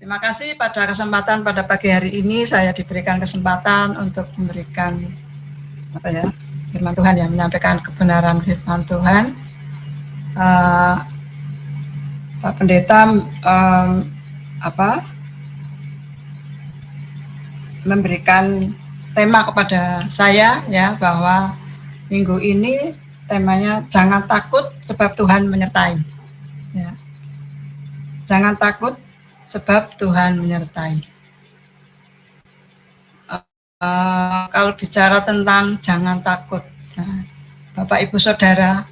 Terima kasih pada kesempatan pada pagi hari ini saya diberikan kesempatan untuk memberikan firman Tuhan, yang menyampaikan kebenaran firman Tuhan. Pak Pendeta memberikan tema kepada saya ya, bahwa minggu ini temanya jangan takut sebab Tuhan menyertai. Ya. Jangan takut sebab Tuhan menyertai. Kalau bicara tentang jangan takut, nah, Bapak Ibu Saudara,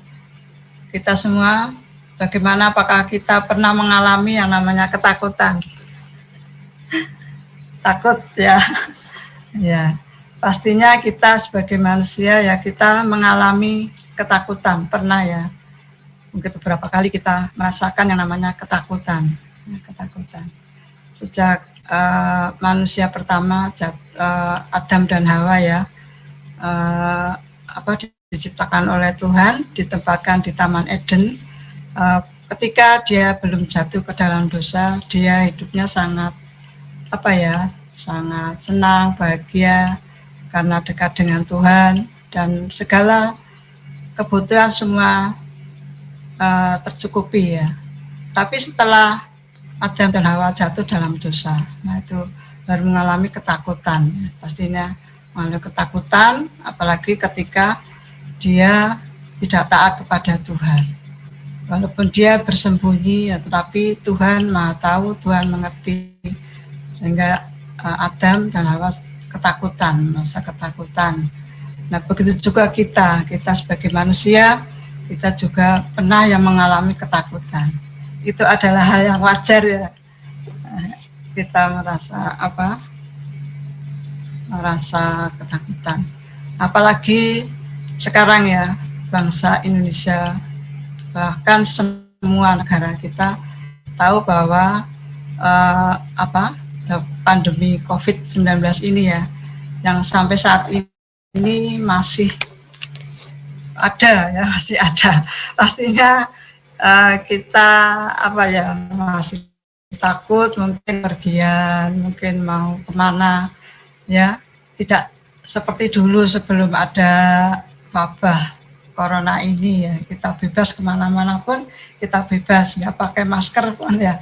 kita semua, bagaimana, apakah kita pernah mengalami yang namanya ketakutan? Takut ya, ya. Pastinya kita sebagai manusia ya, kita mengalami ketakutan, pernah ya. Mungkin beberapa kali kita merasakan yang namanya ketakutan, ya, ketakutan. Sejak manusia pertama, Adam dan Hawa ya, diciptakan oleh Tuhan, ditempatkan di Taman Eden. Ketika dia belum jatuh ke dalam dosa, dia hidupnya sangat sangat senang, bahagia karena dekat dengan Tuhan, dan segala kebutuhan semua tercukupi ya. Tapi setelah Adam dan Hawa jatuh dalam dosa, nah itu baru mengalami ketakutan. Pastinya mengalami ketakutan, apalagi ketika dia tidak taat kepada Tuhan. Walaupun dia bersembunyi, ya, tetapi Tuhan Maha tahu, Tuhan mengerti, sehingga Adam dan Hawa ketakutan, masa ketakutan. Nah, begitu juga kita sebagai manusia, kita juga pernah yang mengalami ketakutan. Itu adalah hal yang wajar ya. Kita merasa ketakutan. Apalagi sekarang ya, bangsa Indonesia, bahkan semua negara kita tahu bahwa pandemi COVID-19 ini ya, yang sampai saat ini masih ada. Pastinya kita masih takut, mungkin pergian, mungkin mau kemana ya, tidak seperti dulu sebelum ada wabah corona ini ya. Kita bebas kemana-mana pun kita bebas, nggak pakai masker pun ya.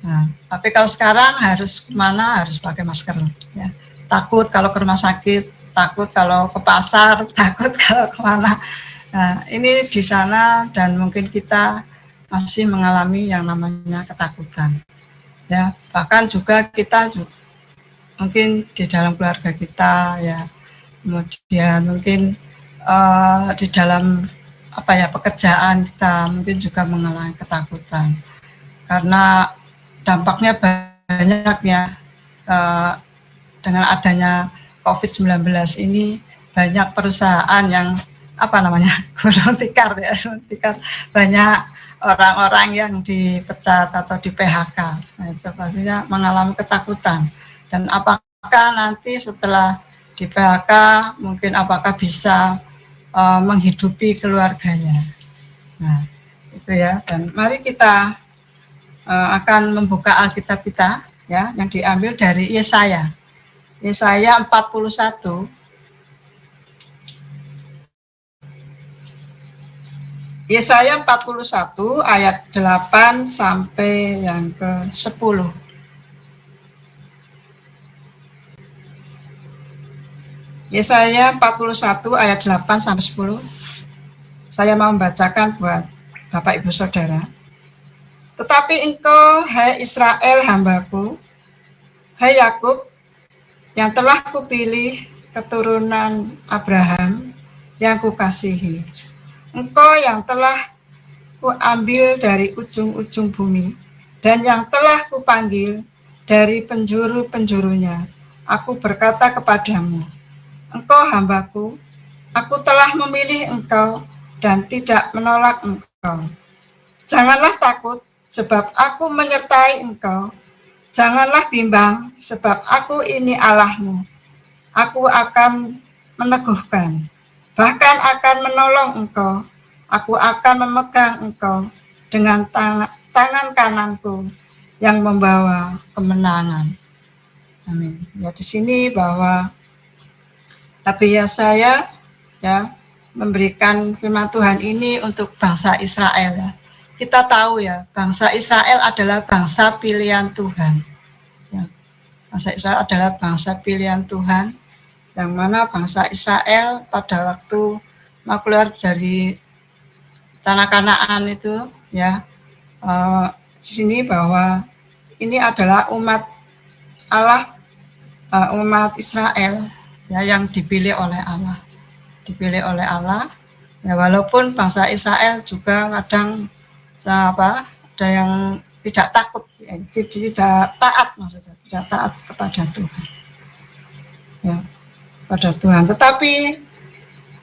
Nah, tapi kalau sekarang harus kemana harus pakai masker ya. Takut kalau ke rumah sakit, takut kalau ke pasar, takut kalau kemana. Nah, ini di sana, dan mungkin kita masih mengalami yang namanya ketakutan. Ya, bahkan juga kita mungkin di dalam keluarga kita ya, kemudian mungkin di dalam pekerjaan kita mungkin juga mengalami ketakutan, karena dampaknya banyak ya. Dengan adanya COVID-19 ini, banyak perusahaan yang gulung tikar ya, banyak orang-orang yang dipecat atau di PHK. Nah, itu pastinya mengalami ketakutan. Dan apakah nanti setelah di PHK mungkin apakah bisa menghidupi keluarganya. Nah, itu ya. Dan mari kita akan membuka Alkitab kita ya, yang diambil dari Yesaya 41. Yesaya 41 ayat 8 sampai yang ke-10. Yesaya 41 ayat 8 sampai 10. Saya mau membacakan buat Bapak Ibu Saudara. Tetapi engkau, hai Israel hambaku, hai Yakub, yang telah kupilih, keturunan Abraham yang kukasihi, engkau yang telah kuambil dari ujung-ujung bumi, dan yang telah kupanggil dari penjuru-penjurunya, aku berkata kepadamu, engkau hambaku, aku telah memilih engkau dan tidak menolak engkau. Janganlah takut, sebab aku menyertai engkau. Janganlah bimbang, sebab aku ini Allahmu. Aku akan meneguhkan, bahkan akan menolong engkau. Aku akan memegang engkau dengan tangan kananku yang membawa kemenangan. Amin. Ya, di sini bahwa Nabi Yesaya ya memberikan firman Tuhan ini untuk bangsa Israel ya. Kita tahu ya, bangsa Israel adalah bangsa pilihan Tuhan. Ya, bangsa Israel adalah bangsa pilihan Tuhan, yang mana bangsa Israel pada waktu mau keluar dari tanah Kanaan itu ya, di sini bahwa ini adalah umat Allah, umat Israel ya yang dipilih oleh Allah. Dipilih oleh Allah ya, walaupun bangsa Israel juga kadang ada yang tidak takut ya, tidak taat, maksudnya tidak taat kepada Tuhan ya, pada Tuhan, tetapi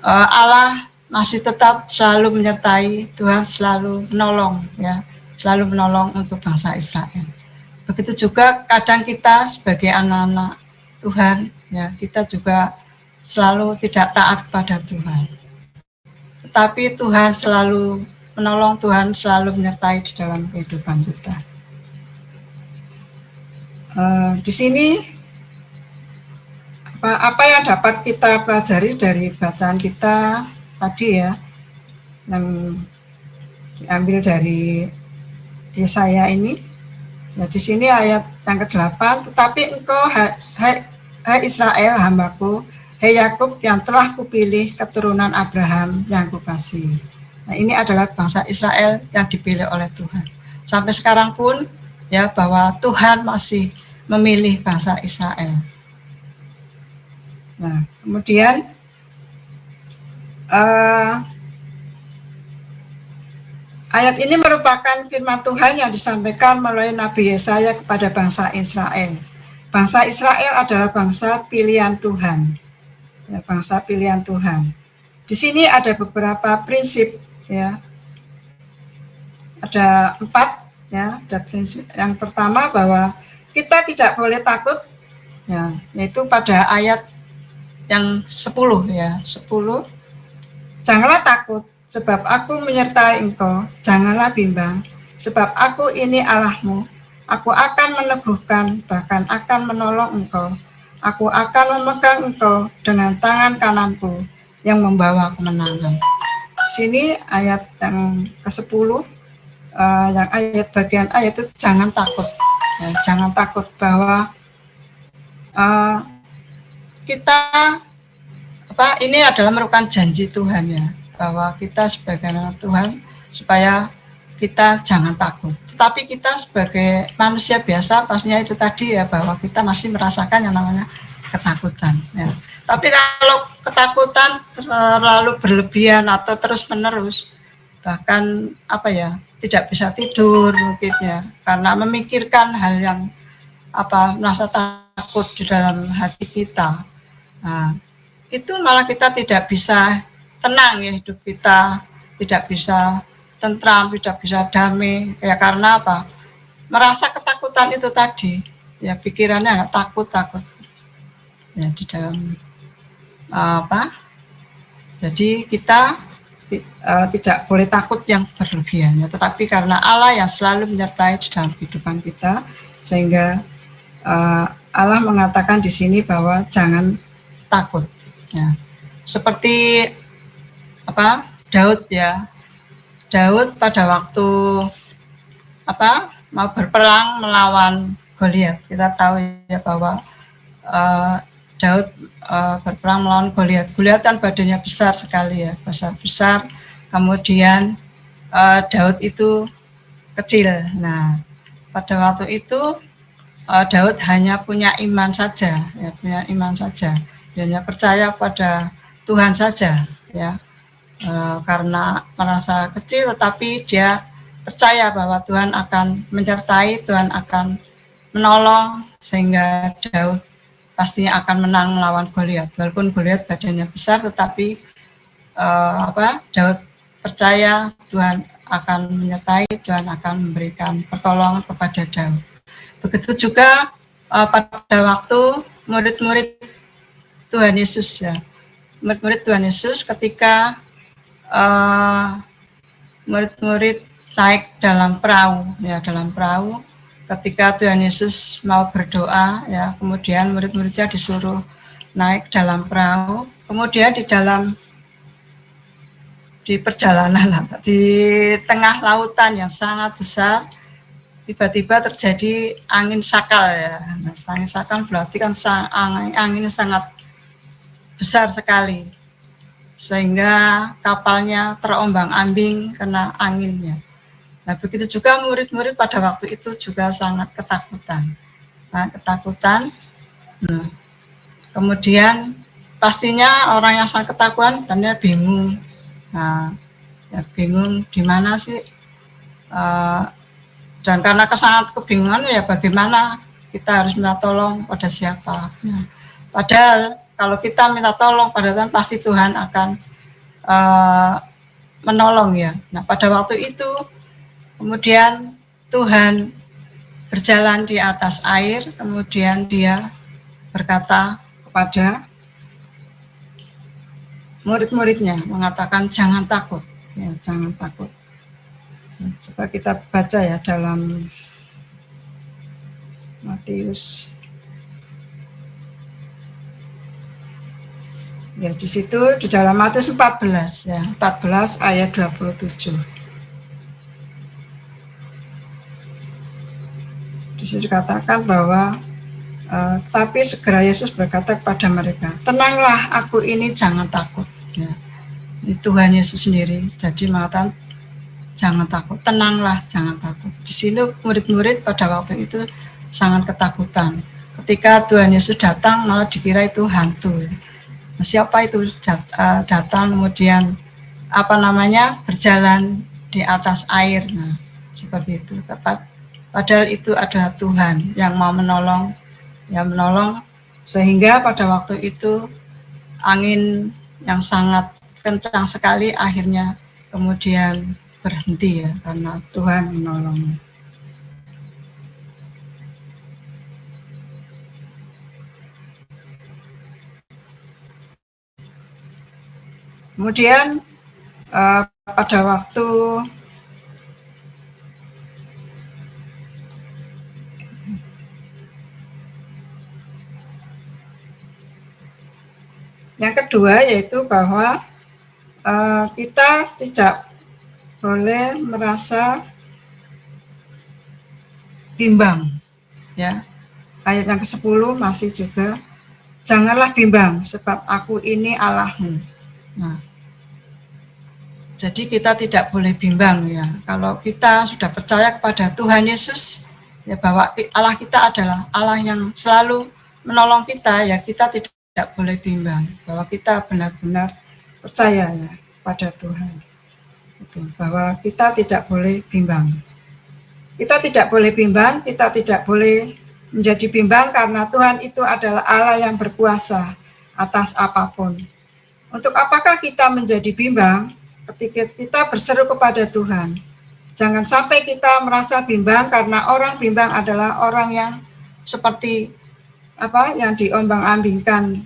Allah masih tetap selalu menyertai, Tuhan selalu menolong ya, selalu menolong untuk bangsa Israel. Begitu juga kadang kita sebagai anak-anak Tuhan ya, kita juga selalu tidak taat pada Tuhan. Tetapi Tuhan selalu menolong, Tuhan selalu menyertai di dalam kehidupan kita. Di sini apa yang dapat kita pelajari dari bacaan kita tadi ya, yang diambil dari Yesaya ini. Ya, di sini ayat yang ke-8, tetapi engkau hai Israel hambaku, hai Yakub yang telah kupilih, keturunan Abraham yang kukasihi. Nah, ini adalah bangsa Israel yang dipilih oleh Tuhan. Sampai sekarang pun ya, bahwa Tuhan masih memilih bangsa Israel. Nah, kemudian ayat ini merupakan firman Tuhan yang disampaikan melalui Nabi Yesaya kepada bangsa Israel. Bangsa Israel adalah bangsa pilihan Tuhan. Ya, bangsa pilihan Tuhan. Di sini ada beberapa prinsip ya. Ada 4 ya, ada prinsip. Yang pertama bahwa kita tidak boleh takut ya, yaitu pada ayat yang 10 ya, 10. Janganlah takut, sebab aku menyertai engkau, janganlah bimbang, sebab aku ini Allahmu. Aku akan meneguhkan, bahkan akan menolong engkau. Aku akan memegang engkau dengan tangan kananku yang membawa kemenangan. Sini ayat yang ke-10, yang ayat bagian ayat itu jangan takut. Ya, jangan takut bahwa kita ini adalah merupakan janji Tuhan ya, bahwa kita sebagai anak Tuhan supaya kita jangan takut. Tetapi kita sebagai manusia biasa pastinya itu tadi ya, bahwa kita masih merasakan yang namanya ketakutan ya. Tapi kalau ketakutan terlalu berlebihan atau terus menerus, bahkan tidak bisa tidur mungkin ya, karena memikirkan hal yang merasa takut di dalam hati kita. Nah, itu malah kita tidak bisa tenang ya, hidup kita tidak bisa tentram, tidak bisa damai ya, karena merasa ketakutan itu tadi ya, pikirannya takut ya di dalam jadi kita tidak boleh takut yang berlebihan ya, tetapi karena Allah yang selalu menyertai di dalam kehidupan kita, sehingga Allah mengatakan di sini bahwa jangan takut ya. Seperti Daud ya, Daud pada waktu mau berperang melawan Goliat. Kita tahu ya bahwa Daud berperang melawan Goliat. Goliat kan badannya besar sekali ya, besar. Kemudian Daud itu kecil. Nah, pada waktu itu Daud hanya punya iman saja, ya, hanya percaya pada Tuhan saja, ya, karena merasa kecil, tetapi dia percaya bahwa Tuhan akan menyertai, Tuhan akan menolong, sehingga Daud pastinya akan menang melawan Goliat. Walaupun Goliat badannya besar, tetapi Daud percaya Tuhan akan menyertai, Tuhan akan memberikan pertolongan kepada Daud. Begitu juga pada waktu murid-murid Tuhan Yesus ya, murid-murid Tuhan Yesus ketika murid-murid naik dalam perahu ya, ketika Tuhan Yesus mau berdoa, ya, kemudian murid-muridnya disuruh naik dalam perahu, kemudian di perjalanan, di tengah lautan yang sangat besar, tiba-tiba terjadi angin sakal, ya. Nah, angin sakal berarti kan angin sangat besar sekali, sehingga kapalnya terombang-ambing kena anginnya. Nah, begitu juga murid-murid pada waktu itu juga sangat ketakutan. Nah, kemudian pastinya orang yang sangat ketakutan dan dia bingung. Nah, ya bingung gimana sih, dan karena sangat kebingungan, ya bagaimana kita harus minta tolong pada siapa. Nah, padahal kalau kita minta tolong pada Tuhan, pasti Tuhan akan menolong, ya. Nah, pada waktu itu kemudian Tuhan berjalan di atas air, kemudian dia berkata kepada murid-muridnya, mengatakan jangan takut, ya, jangan takut. Ya, coba kita baca ya dalam Matius. Ya, di situ di dalam Matius 14, ya, 14 ayat 27. Di situ dikatakan bahwa tapi segera Yesus berkata kepada mereka, tenanglah, aku ini, jangan takut. Ya, ini Tuhan Yesus sendiri jadi mengatakan jangan takut, tenanglah, jangan takut. Di sini murid-murid pada waktu itu sangat ketakutan. Ketika Tuhan Yesus datang malah dikira itu hantu. Nah, siapa itu datang kemudian berjalan di atas air. Nah, seperti itu. Padahal itu adalah Tuhan yang mau menolong, sehingga pada waktu itu angin yang sangat kencang sekali akhirnya kemudian berhenti, ya, karena Tuhan menolong. Kemudian pada waktu yang kedua, yaitu bahwa kita tidak boleh merasa bimbang, ya. Ayat yang ke-10 masih juga, janganlah bimbang sebab aku ini Allahmu. Nah, jadi kita tidak boleh bimbang, ya. Kalau kita sudah percaya kepada Tuhan Yesus, ya, bahwa Allah kita adalah Allah yang selalu menolong kita, ya, kita tidak boleh bimbang, bahwa kita benar-benar percaya, ya, pada Tuhan. Itu, bahwa kita tidak boleh bimbang. Kita tidak boleh bimbang, kita tidak boleh menjadi bimbang karena Tuhan itu adalah Allah yang berkuasa atas apapun. Untuk apakah kita menjadi bimbang? Ketika kita berseru kepada Tuhan, jangan sampai kita merasa bimbang karena orang bimbang adalah orang yang seperti yang diombang-ambingkan,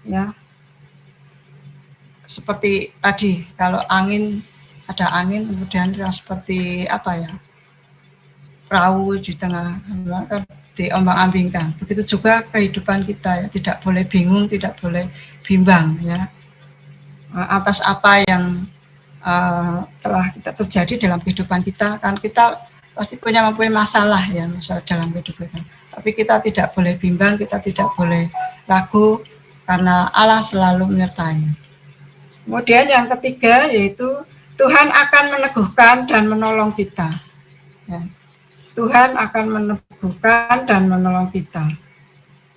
ya. Seperti tadi, kalau ada angin kemudian seperti perahu di tengah diombang-ambingkan. Begitu juga kehidupan kita, ya, tidak boleh bingung, tidak boleh bimbang, ya, atas apa yang telah terjadi dalam kehidupan kita. Kan kita pasti mempunyai masalah, ya, masalah dalam kehidupan kita. Tapi kita tidak boleh bimbang, kita tidak boleh ragu karena Allah selalu menyertai. Kemudian yang ketiga, yaitu Tuhan akan meneguhkan dan menolong kita, ya. Tuhan akan meneguhkan dan menolong kita.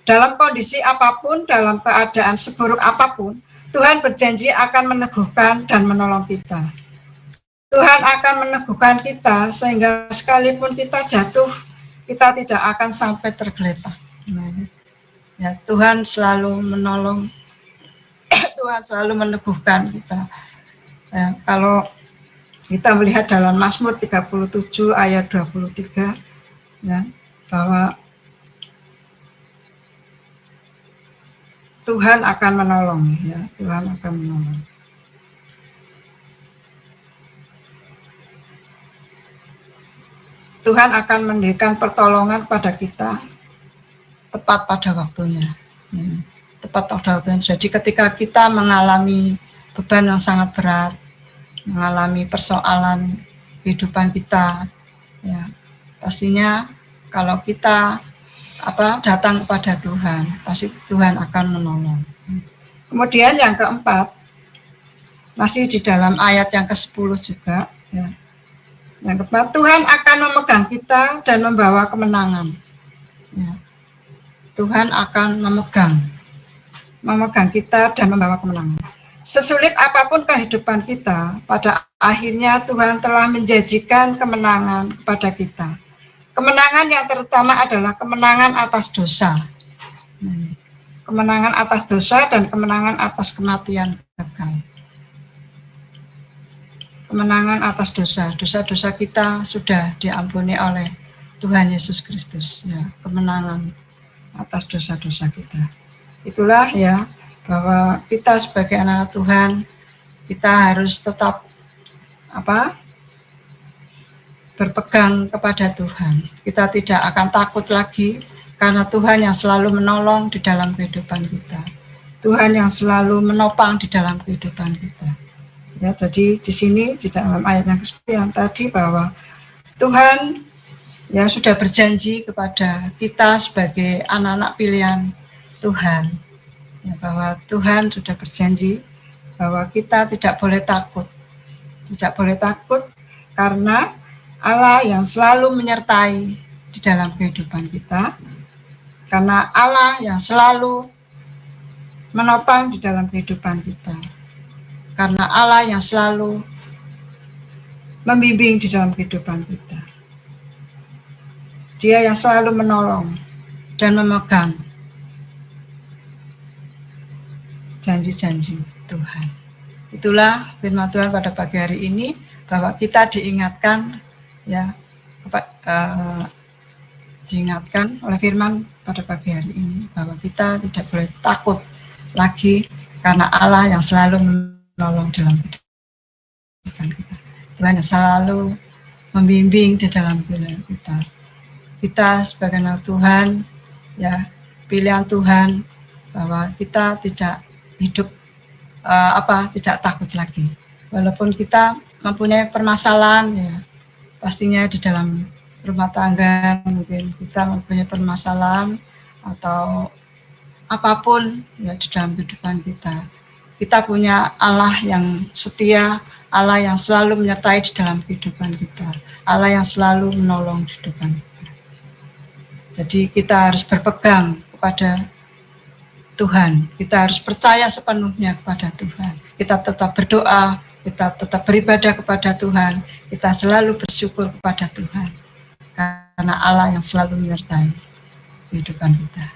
Dalam kondisi apapun, dalam keadaan seburuk apapun, Tuhan berjanji akan meneguhkan dan menolong kita. Tuhan akan meneguhkan kita sehingga sekalipun kita jatuh, kita tidak akan sampai tergeletak. Ya, Tuhan selalu menolong, Tuhan selalu meneguhkan kita. Ya, kalau kita melihat dalam Mazmur 37 ayat 23, ya, bahwa Tuhan akan menolong, ya, Tuhan akan menolong. Tuhan akan memberikan pertolongan kepada kita tepat pada waktunya. Tepat pada waktunya. Jadi ketika kita mengalami beban yang sangat berat, mengalami persoalan kehidupan kita, ya pastinya kalau kita datang kepada Tuhan, pasti Tuhan akan menolong. Kemudian yang keempat, masih di dalam ayat yang ke-10 juga, ya. Yang keempat, Tuhan akan memegang kita dan membawa kemenangan. Ya. Tuhan akan memegang kita dan membawa kemenangan. Sesulit apapun kehidupan kita, pada akhirnya Tuhan telah menjanjikan kemenangan kepada kita. Kemenangan yang terutama adalah kemenangan atas dosa. Kemenangan atas dosa dan kemenangan atas kematian kekal. Kemenangan atas dosa kita sudah diampuni oleh Tuhan Yesus Kristus, ya, kemenangan atas dosa-dosa kita. Itulah ya, bahwa kita sebagai anak Tuhan, kita harus tetap berpegang kepada Tuhan. Kita tidak akan takut lagi, karena Tuhan yang selalu menolong di dalam kehidupan kita. Tuhan yang selalu menopang di dalam kehidupan kita. Ya, jadi di sini di dalam ayat yang ke-9 tadi, bahwa Tuhan ya sudah berjanji kepada kita sebagai anak-anak pilihan Tuhan, ya, bahwa Tuhan sudah berjanji bahwa kita tidak boleh takut karena Allah yang selalu menyertai di dalam kehidupan kita, karena Allah yang selalu menopang di dalam kehidupan kita, karena Allah yang selalu membimbing di dalam kehidupan kita. Dia yang selalu menolong dan memegang janji-janji Tuhan. Itulah firman Tuhan pada pagi hari ini, bahwa kita diingatkan ya, diingatkan oleh firman pada pagi hari ini, bahwa kita tidak boleh takut lagi, karena Allah yang selalu menolong dalam kehidupan kita. Tuhan yang selalu membimbing di dalam kehidupan kita. Kita sebagai anak Tuhan, ya, pilihan Tuhan, bahwa kita tidak hidup tidak takut lagi. Walaupun kita mempunyai permasalahan, ya, pastinya di dalam rumah tangga mungkin kita mempunyai permasalahan atau apapun ya di dalam kehidupan kita. Kita punya Allah yang setia, Allah yang selalu menyertai di dalam kehidupan kita, Allah yang selalu menolong di kehidupan kita. Jadi kita harus berpegang kepada Tuhan, kita harus percaya sepenuhnya kepada Tuhan. Kita tetap berdoa, kita tetap beribadah kepada Tuhan, kita selalu bersyukur kepada Tuhan, karena Allah yang selalu menyertai kehidupan kita.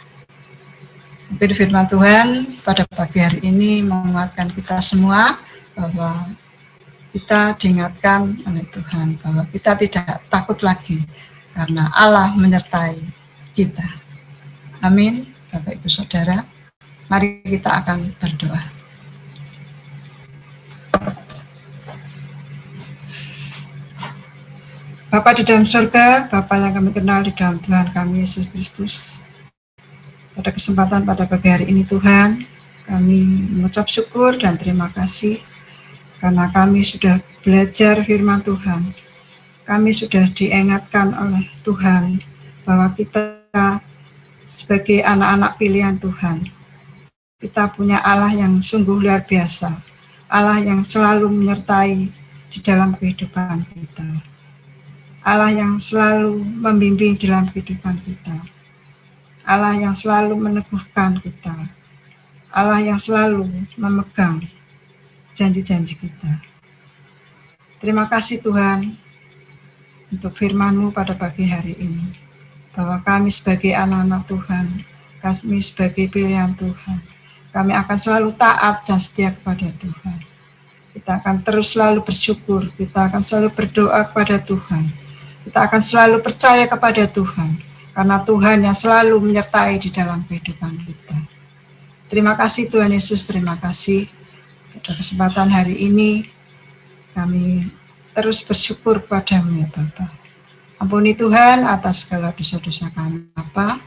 Mungkin firman Tuhan pada pagi hari ini menguatkan kita semua, bahwa kita diingatkan oleh Tuhan bahwa kita tidak takut lagi, karena Allah menyertai kita. Amin. Bapak Ibu Saudara, mari kita akan berdoa. Bapa di dalam surga, Bapa yang kami kenal di dalam Tuhan kami Yesus Kristus, pada kesempatan pada pagi hari ini Tuhan, kami mengucap syukur dan terima kasih karena kami sudah belajar firman Tuhan. Kami sudah diingatkan oleh Tuhan bahwa kita sebagai anak-anak pilihan Tuhan, kita punya Allah yang sungguh luar biasa, Allah yang selalu menyertai di dalam kehidupan kita, Allah yang selalu membimbing dalam kehidupan kita, Allah yang selalu meneguhkan kita, Allah yang selalu memegang janji-janji kita. Terima kasih Tuhan untuk firman-Mu pada pagi hari ini, bahwa kami sebagai anak-anak Tuhan, kami sebagai pilihan Tuhan, kami akan selalu taat dan setia kepada Tuhan. Kita akan terus selalu bersyukur, kita akan selalu berdoa kepada Tuhan, kita akan selalu percaya kepada Tuhan, karena Tuhan yang selalu menyertai di dalam kehidupan kita. Terima kasih Tuhan Yesus, terima kasih pada kesempatan hari ini kami terus bersyukur kepada-Mu ya Bapa. Ampuni Tuhan atas segala dosa-dosa kami Bapa.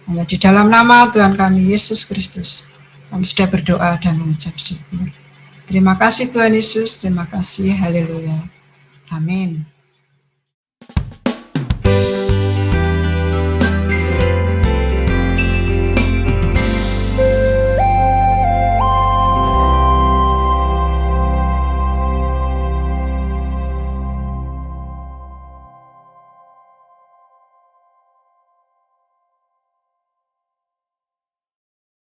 Hanya di dalam nama Tuhan kami Yesus Kristus kami sudah berdoa dan mengucap syukur. Terima kasih Tuhan Yesus, terima kasih, haleluya. Amin.